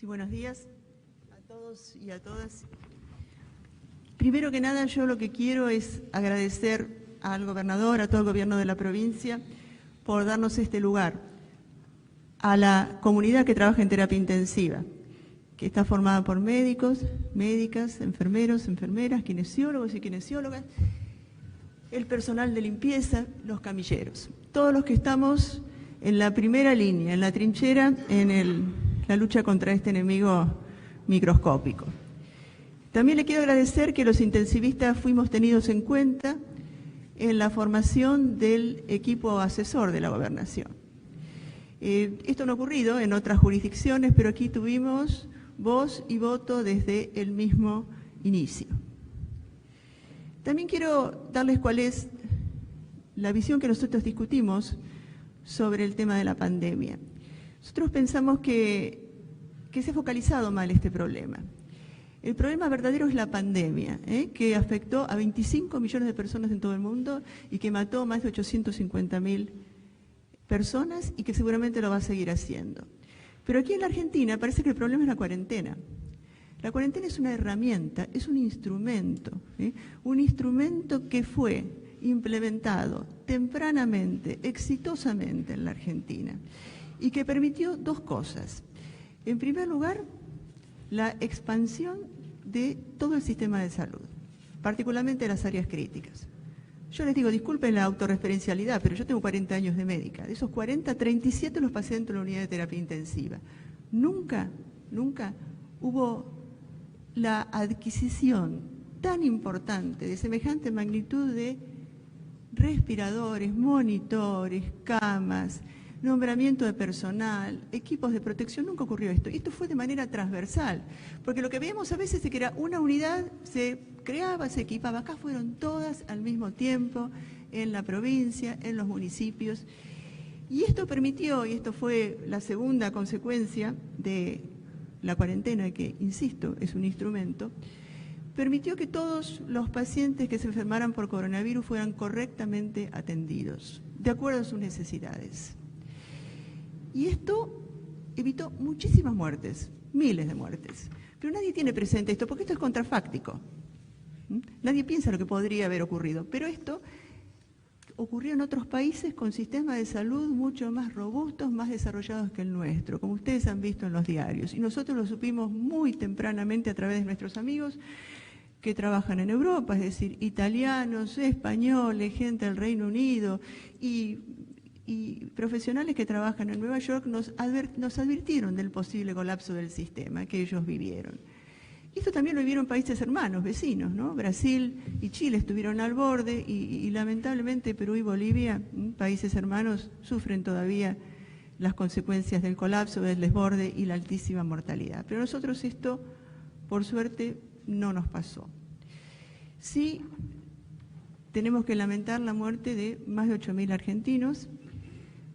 Sí, buenos días a todos y a todas. Primero que nada, yo lo que quiero es agradecer al gobernador, a todo el gobierno de la provincia, por darnos este lugar, a la comunidad que trabaja en terapia intensiva, que está formada por médicos, médicas, enfermeros, enfermeras, kinesiólogos y kinesiólogas, el personal de limpieza, los camilleros, todos los que estamos en la primera línea, en la trinchera, en la lucha contra este enemigo microscópico. También le quiero agradecer que los intensivistas fuimos tenidos en cuenta en la formación del equipo asesor de la gobernación. Esto no ha ocurrido en otras jurisdicciones, pero aquí tuvimos voz y voto desde el mismo inicio. También quiero darles cuál es la visión que nosotros discutimos sobre el tema de la pandemia. Nosotros pensamos que se ha focalizado mal este problema. El problema verdadero es la pandemia, que afectó a 25 millones de personas en todo el mundo y que mató más de 850.000 personas y que seguramente lo va a seguir haciendo. Pero aquí en la Argentina parece que el problema es la cuarentena. La cuarentena es una herramienta, es un instrumento que fue implementado tempranamente, exitosamente en la Argentina y que permitió dos cosas. En primer lugar, la expansión de todo el sistema de salud, particularmente las áreas críticas. Yo les digo, disculpen la autorreferencialidad, pero yo tengo 40 años de médica. De esos 40, 37 los pasé dentro de la unidad de terapia intensiva. Nunca hubo la adquisición tan importante de semejante magnitud de respiradores, monitores, camas, nombramiento de personal, equipos de protección, nunca ocurrió esto. Y esto fue de manera transversal, porque lo que veíamos a veces es que era una unidad, se creaba, se equipaba. Acá fueron todas al mismo tiempo, en la provincia, en los municipios. Y esto permitió, y esto fue la segunda consecuencia de la cuarentena, que, insisto, es un instrumento, permitió que todos los pacientes que se enfermaran por coronavirus fueran correctamente atendidos, de acuerdo a sus necesidades. Y esto evitó muchísimas muertes, miles de muertes. Pero nadie tiene presente esto, porque esto es contrafáctico. Nadie piensa lo que podría haber ocurrido, pero esto ocurrió en otros países con sistemas de salud mucho más robustos, más desarrollados que el nuestro, como ustedes han visto en los diarios. Y nosotros lo supimos muy tempranamente a través de nuestros amigos que trabajan en Europa, es decir, italianos, españoles, gente del Reino Unido y profesionales que trabajan en Nueva York nos advirtieron del posible colapso del sistema que ellos vivieron. Y esto también lo vivieron países hermanos, vecinos, ¿no? Brasil y Chile estuvieron al borde y lamentablemente Perú y Bolivia, países hermanos, sufren todavía las consecuencias del colapso, del desborde y la altísima mortalidad. Pero nosotros esto, por suerte, no nos pasó. Sí, tenemos que lamentar la muerte de más de 8.000 argentinos,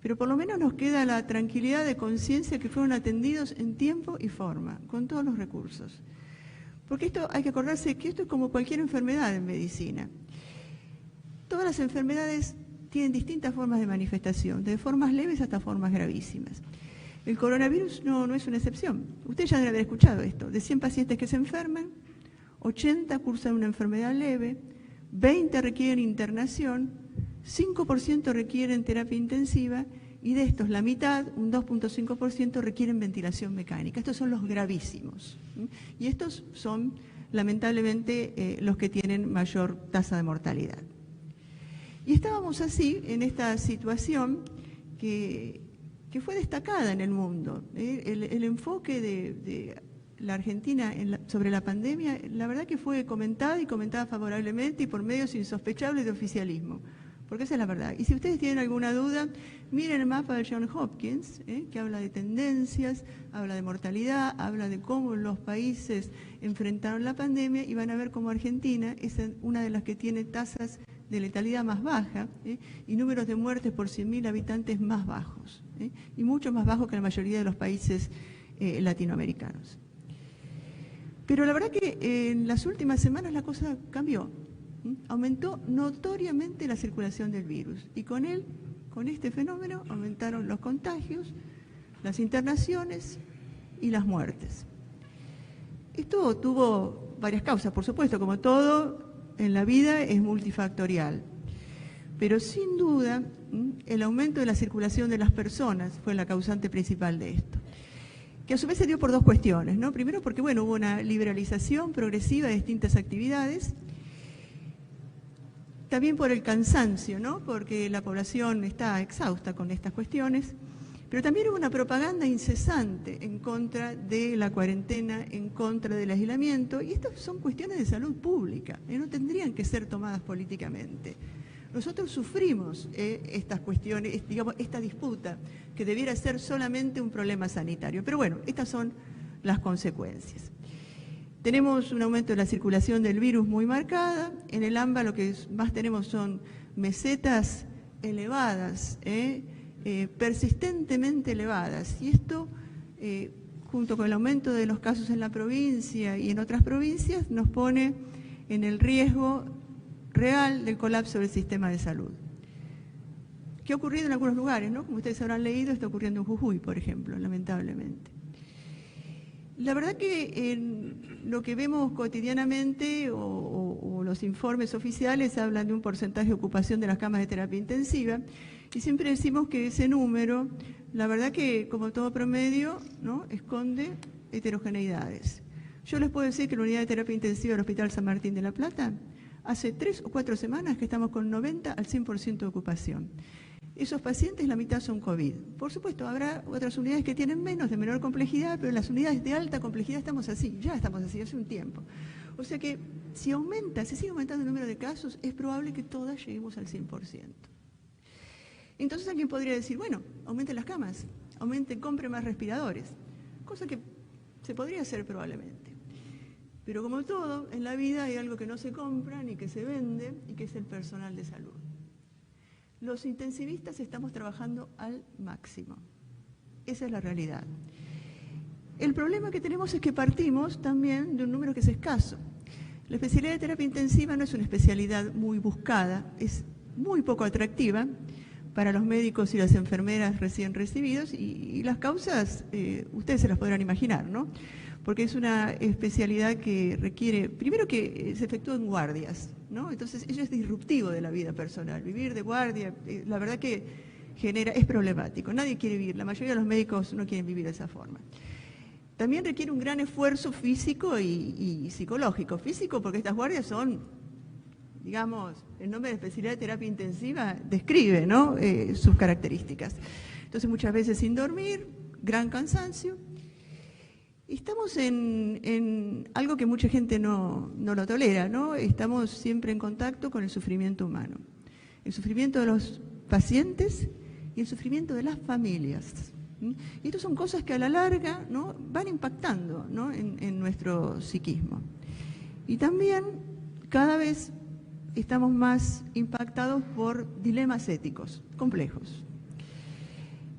pero por lo menos nos queda la tranquilidad de conciencia que fueron atendidos en tiempo y forma, con todos los recursos. Porque esto hay que acordarse que esto es como cualquier enfermedad en medicina. Todas las enfermedades tienen distintas formas de manifestación, desde formas leves hasta formas gravísimas. El coronavirus no es una excepción. Ustedes ya deben haber escuchado esto. De 100 pacientes que se enferman, 80 cursan una enfermedad leve, 20 requieren internación, 5% requieren terapia intensiva y de estos la mitad, un 2.5%, requieren ventilación mecánica. Estos son los gravísimos. Y estos son, lamentablemente, los que tienen mayor tasa de mortalidad. Y estábamos así, en esta situación que fue destacada en el mundo. El enfoque de la Argentina sobre la pandemia, la verdad que fue comentada y comentada favorablemente y por medios insospechables de oficialismo. Porque esa es la verdad. Y si ustedes tienen alguna duda, miren el mapa de Johns Hopkins, que habla de tendencias, habla de mortalidad, habla de cómo los países enfrentaron la pandemia y van a ver cómo Argentina es una de las que tiene tasas de letalidad más baja y números de muertes por 100.000 habitantes más bajos, y mucho más bajos que la mayoría de los países latinoamericanos. Pero la verdad que en las últimas semanas la cosa cambió. Aumentó notoriamente la circulación del virus y con este fenómeno aumentaron los contagios, las internaciones y las muertes. Esto tuvo varias causas, por supuesto, como todo en la vida es multifactorial, pero sin duda el aumento de la circulación de las personas fue la causante principal de esto, que a su vez se dio por dos cuestiones, ¿no? Primero porque, bueno, hubo una liberalización progresiva de distintas actividades, también por el cansancio, ¿no? Porque la población está exhausta con estas cuestiones, pero también hubo una propaganda incesante en contra de la cuarentena, en contra del aislamiento, y estas son cuestiones de salud pública, no tendrían que ser tomadas políticamente. Nosotros sufrimos estas cuestiones, digamos, esta disputa, que debiera ser solamente un problema sanitario. Pero bueno, estas son las consecuencias. Tenemos un aumento de la circulación del virus muy marcada. En el AMBA lo que más tenemos son mesetas elevadas, persistentemente elevadas. Y esto, junto con el aumento de los casos en la provincia y en otras provincias, nos pone en el riesgo real del colapso del sistema de salud. ¿Qué ha ocurrido en algunos lugares, ¿no? Como ustedes habrán leído, está ocurriendo en Jujuy, por ejemplo, lamentablemente. La verdad que en lo que vemos cotidianamente o los informes oficiales hablan de un porcentaje de ocupación de las camas de terapia intensiva y siempre decimos que ese número, la verdad que como todo promedio, ¿no?, esconde heterogeneidades. Yo les puedo decir que la unidad de terapia intensiva del Hospital San Martín de la Plata hace 3 o 4 semanas que estamos con 90 al 100% de ocupación. Esos pacientes, la mitad son COVID. Por supuesto, habrá otras unidades que tienen menos, de menor complejidad, pero en las unidades de alta complejidad estamos así, ya estamos así hace un tiempo. O sea que si sigue aumentando el número de casos, es probable que todas lleguemos al 100%. Entonces alguien podría decir, bueno, aumenten las camas, compren más respiradores, cosa que se podría hacer probablemente. Pero como todo, en la vida hay algo que no se compra ni que se vende y que es el personal de salud. Los intensivistas estamos trabajando al máximo. Esa es la realidad. El problema que tenemos es que partimos también de un número que es escaso. La especialidad de terapia intensiva no es una especialidad muy buscada, es muy poco atractiva para los médicos y las enfermeras recién recibidos y las causas ustedes se las podrán imaginar, ¿no? Porque es una especialidad que requiere, primero que se efectúa en guardias, ¿no? Entonces ello es disruptivo de la vida personal. Vivir de guardia, la verdad que es problemático. Nadie quiere vivir, la mayoría de los médicos no quieren vivir de esa forma. También requiere un gran esfuerzo físico y psicológico. Físico porque estas guardias son, digamos, el nombre de especialidad de terapia intensiva describe, ¿no?, sus características. Entonces muchas veces sin dormir, gran cansancio. Estamos en algo que mucha gente no lo tolera, ¿no? Estamos siempre en contacto con el sufrimiento humano. El sufrimiento de los pacientes y el sufrimiento de las familias. Y estas son cosas que a la larga, ¿no?, van impactando, ¿no?, en nuestro psiquismo. Y también cada vez estamos más impactados por dilemas éticos complejos.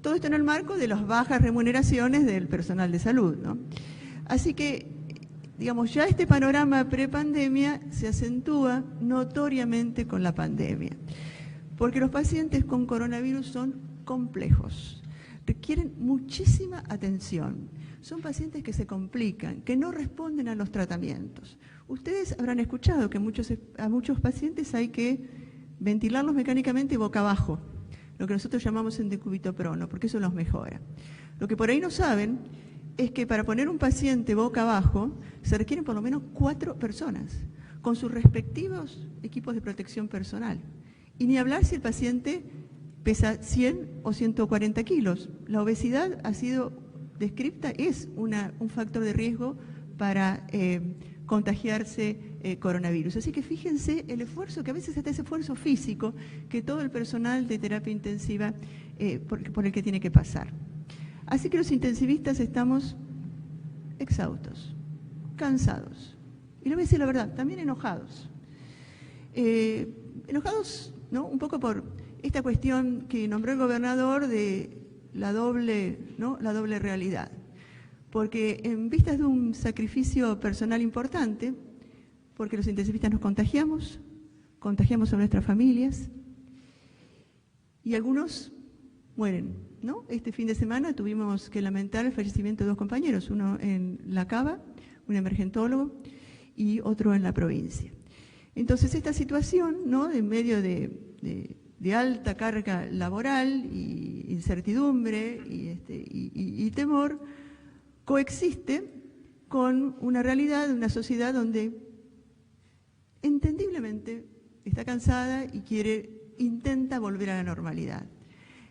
Todo esto en el marco de las bajas remuneraciones del personal de salud, ¿no? Así que, digamos, ya este panorama prepandemia se acentúa notoriamente con la pandemia, porque los pacientes con coronavirus son complejos, requieren muchísima atención, son pacientes que se complican, que no responden a los tratamientos. Ustedes habrán escuchado que a muchos pacientes hay que ventilarlos mecánicamente boca abajo, lo que nosotros llamamos en decúbito prono, porque eso los mejora. Lo que por ahí no saben es que para poner un paciente boca abajo se requieren por lo menos 4 personas, con sus respectivos equipos de protección personal. Y ni hablar si el paciente pesa 100 o 140 kilos. La obesidad ha sido descripta, es un factor de riesgo para contagiarse coronavirus. Así que fíjense el esfuerzo, que a veces hasta ese esfuerzo físico, que todo el personal de terapia intensiva por el que tiene que pasar. Así que los intensivistas estamos exhaustos, cansados. Y le voy a decir la verdad, también enojados. Enojados, ¿no?, un poco por esta cuestión que nombró el gobernador de la doble realidad. Porque en vistas de un sacrificio personal importante, porque los intensivistas nos contagiamos a nuestras familias y algunos mueren ¿no? Este fin de semana tuvimos que lamentar el fallecimiento de 2 compañeros, uno en La Cava, un emergentólogo, y otro en la provincia. Entonces, esta situación, ¿no?, en medio de alta carga laboral y incertidumbre y temor, coexiste con una realidad de una sociedad donde entendiblemente está cansada y intenta volver a la normalidad,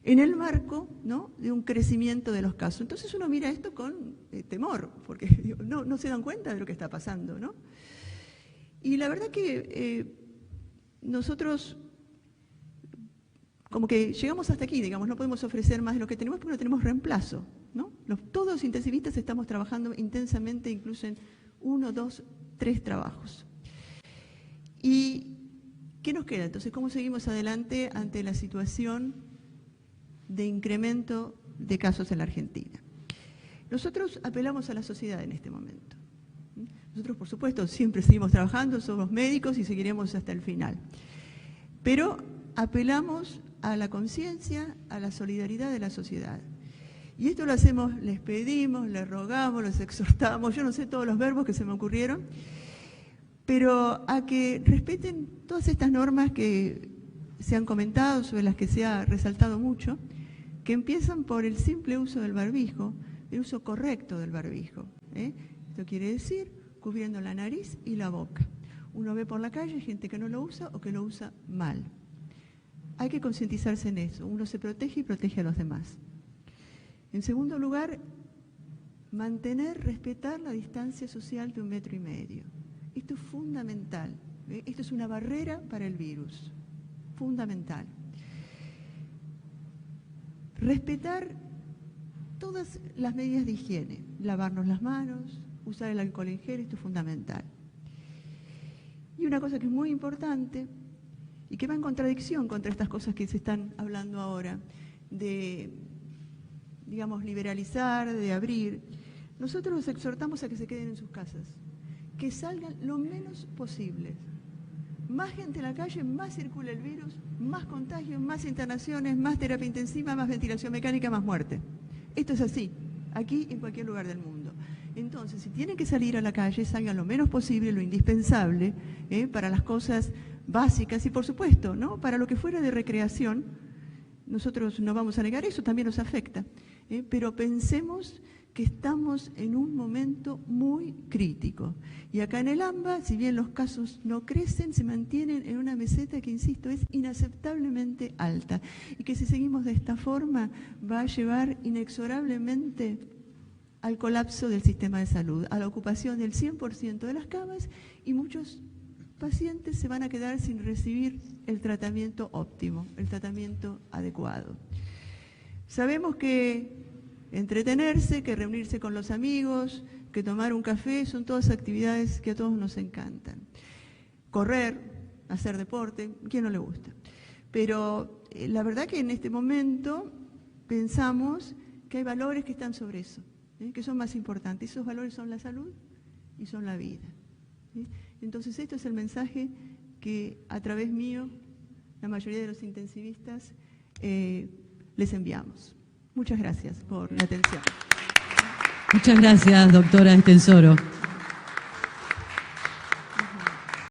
en el marco, ¿no?, de un crecimiento de los casos. Entonces uno mira esto con temor, porque digo, no se dan cuenta de lo que está pasando, ¿no? Y la verdad que nosotros como que llegamos hasta aquí, digamos, no podemos ofrecer más de lo que tenemos porque no tenemos reemplazo, ¿no? Todos los intensivistas estamos trabajando intensamente, incluso en 1, 2, 3 trabajos. ¿Y qué nos queda? Entonces, ¿cómo seguimos adelante ante la situación de incremento de casos en la Argentina? Nosotros apelamos a la sociedad en este momento. Nosotros, por supuesto, siempre seguimos trabajando, somos médicos y seguiremos hasta el final. Pero apelamos a la conciencia, a la solidaridad de la sociedad. Y esto lo hacemos, les pedimos, les rogamos, les exhortamos, yo no sé todos los verbos que se me ocurrieron, pero a que respeten todas estas normas que se han comentado, sobre las que se ha resaltado mucho, que empiezan por el simple uso del barbijo, el uso correcto del barbijo. Esto quiere decir cubriendo la nariz y la boca. Uno ve por la calle gente que no lo usa o que lo usa mal. Hay que concientizarse en eso. Uno se protege y protege a los demás. En segundo lugar, respetar la distancia social de 1,5 metros. Esto es fundamental. Esto es una barrera para el virus. Fundamental. Respetar todas las medidas de higiene. Lavarnos las manos, usar el alcohol en gel, esto es fundamental. Y una cosa que es muy importante y que va en contradicción contra estas cosas que se están hablando ahora, de, digamos, liberalizar, de abrir. Nosotros los exhortamos a que se queden en sus casas, que salgan lo menos posible. Más gente en la calle, más circula el virus, más contagios, más internaciones, más terapia intensiva, más ventilación mecánica, más muerte. Esto es así, aquí y en cualquier lugar del mundo. Entonces, si tienen que salir a la calle, salgan lo menos posible, lo indispensable, para las cosas básicas y, por supuesto, ¿no?, para lo que fuera de recreación. Nosotros no vamos a negar eso, también nos afecta, pero pensemos que estamos en un momento muy crítico. Y acá en el AMBA, si bien los casos no crecen, se mantienen en una meseta que, insisto, es inaceptablemente alta. Y que si seguimos de esta forma va a llevar inexorablemente al colapso del sistema de salud, a la ocupación del 100% de las camas, y muchos pacientes se van a quedar sin recibir el tratamiento óptimo, el tratamiento adecuado. Sabemos que entretenerse, que reunirse con los amigos, que tomar un café, son todas actividades que a todos nos encantan. Correr, hacer deporte, ¿quién no le gusta? Pero la verdad que en este momento pensamos que hay valores que están sobre eso, que son más importantes. Esos valores son la salud y son la vida. Entonces, esto es el mensaje que a través mío, la mayoría de los intensivistas, les enviamos. Muchas gracias por la atención. Muchas gracias, doctora Estensoro.